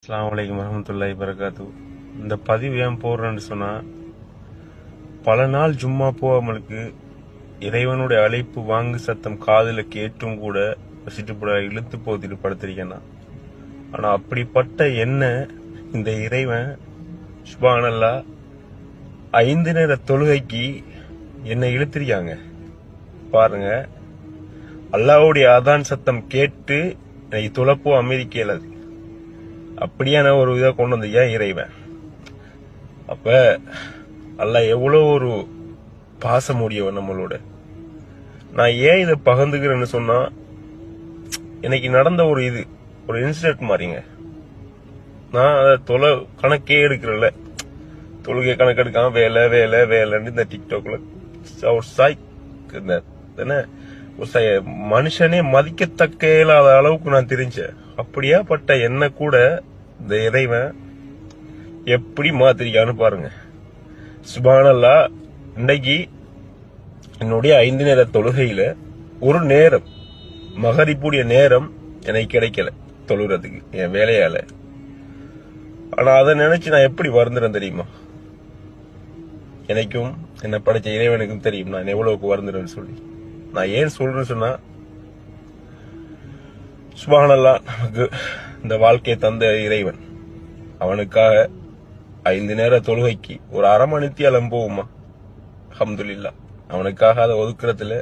அஸ்ஸலாமு அலைக்கும் வரஹ்மத்துல்லாஹி வபரகாத்துஹு. இந்த பதிவு ஏன் போடுறேன்னு சொன்னா, பல நாள் ஜும்மா போகாமலுக்கு இறைவனுடைய அழைப்பு வாங்கு சத்தம் காதுல கேட்டும் கூட வசிட்டு போட இழுத்து போத்திட்டு படுத்திருக்கேன்னா, ஆனா அப்படிப்பட்ட என்ன இந்த இறைவன் சுப்ஹானல்லாஹ் 5 நேர தொழுகைக்கு என்னை இழுத்திருக்காங்க பாருங்க. அல்லாஹ்வுடைய அதான் சத்தம் கேட்டு என்னை துளப்போ அமெரிக்கையில அப்படியான ஒரு இதை கொண்டு வந்து ஏன் இறைவன். அப்ப அல்லாஹ் எவ்வளவு ஒரு பாசமுடையவன் நம்மளோட. நான் ஏன் இதை பகிர்ந்துக்கிறேன்னு சொன்னா, இன்னைக்கு நடந்த ஒரு இன்சிடென்ட் மாதிரிங்க. நான் அதை கணக்கே எடுக்கிறல்ல, தொழுகை கணக்கு எடுக்காம வேலை வேலை வேலைன்னு இந்த டிக்டாக்ல மனுஷனே மதிக்கத்தக்க இல்லாத அளவுக்கு நான் தெரிஞ்சேன். அப்படியா பட்ட என்ன கூட இந்த இறைவன் எப்படி மாத்திரிக்கான்னு பாருங்க. சுப்ஹானல்லாஹ், இன்னைக்கு என்னுடைய 5 நேர தொழுகையில ஒரு நேரம் மகரிப்புடைய நேரம் எனக்கு கிடைக்கல தொழுறதுக்கு என் வேலையால. ஆனா அதை நினைச்சு நான் எப்படி வருந்துறேன் தெரியுமா? எனக்கும் என்ன படைச்ச இறைவனுக்கும் தெரியும் நான் எவ்வளவுக்கு வருந்துறேன்னு சொல்லி. நான் ஏன் சொல்றேன்னு சொன்னா, சுப்ஹானல்லாஹ், நமக்கு இந்த வாழ்க்கையை தந்த இறைவன், அவனுக்காக 5 நேர தொழுகைக்கு ஒரு அரை மணித்தியாலம் போகுமா? அல்ஹம்துலில்லாஹ், அவனுக்காக அதை ஒதுக்குறதுல